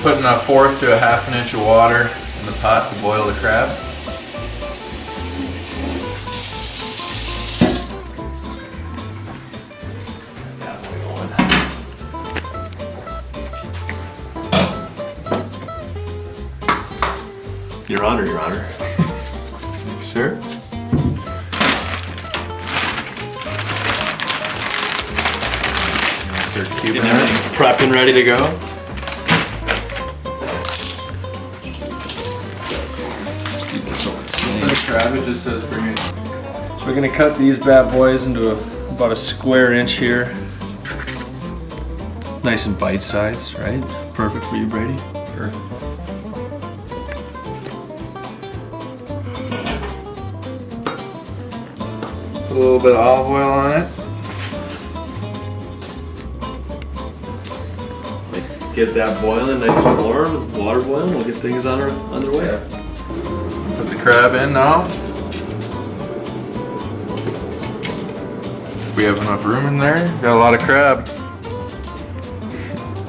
putting a 1/4 to a 1/2 inch of water in the pot to boil the crab. Your Honor, Your Honor. Sir? They're cubing it. Prepped and ready to go. Keep this on the same. The crab, it just says bring it. So we're gonna cut these bad boys into about a square inch here. Nice and bite size, right? Perfect for you, Brady. Perfect. A little bit of olive oil on it. Get that boiling nice and warm, water boiling, we'll get things on their way. Put the crab in now. We have enough room in there. Got a lot of crab.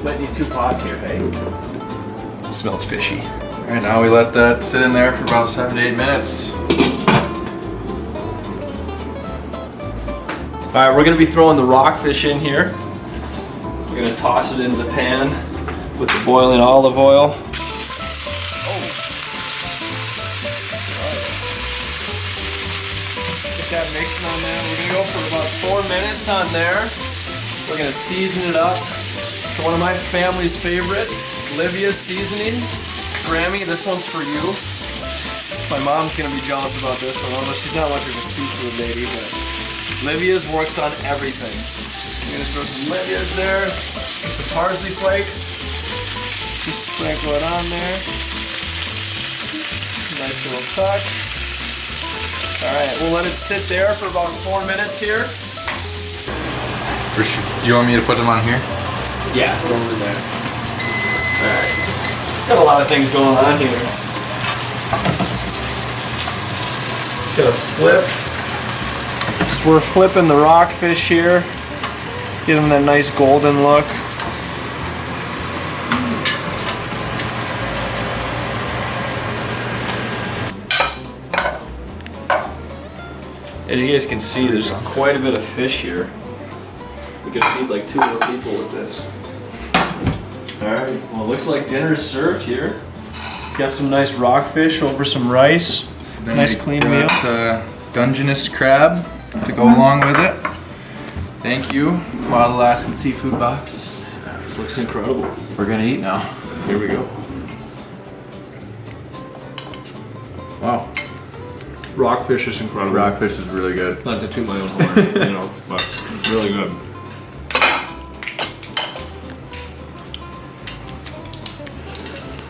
Might need 2 pots here, hey? It smells fishy. Alright, now we let that sit in there for about 7 to 8 minutes. Alright, we're going to be throwing the rockfish in here. We're going to toss it into the pan with the boiling olive oil. Get that mixing on there. We're going to go for about 4 minutes on there. We're going to season it up to one of my family's favorites, Livia's seasoning. Grammy, this one's for you. My mom's going to be jealous about this one, although she's not much of a seafood lady, but Livia's works on everything. I'm gonna throw some Livia's there, some parsley flakes. Just sprinkle it on there. Nice little touch. Alright, we'll let it sit there for about 4 minutes here. You want me to put them on here? Yeah, put them in there. Alright. Got a lot of things going on here. Gonna flip. So we're flipping the rockfish here, give them that nice golden look. As you guys can see, there's quite a bit of fish here. We could feed like 2 more people with this. Alright, well it looks like dinner's served here. Got some nice rockfish over some rice. Then Nice we clean got, meal. Dungeness Crab to go along with it. Thank you, Wild Alaskan Seafood box. This looks incredible. We're gonna eat now. Here we go. Wow, Rockfish is incredible. rockfish is really good. Not to toot my own horn, but really good.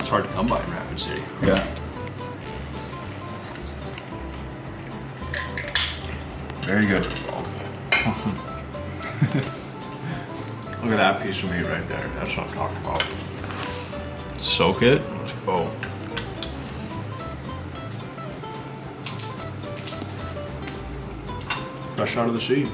It's hard to come by in Rapid City. Yeah. Very good. Look at that piece of meat right there. That's what I'm talking about. Soak it. Let's go. Fresh out of the sea.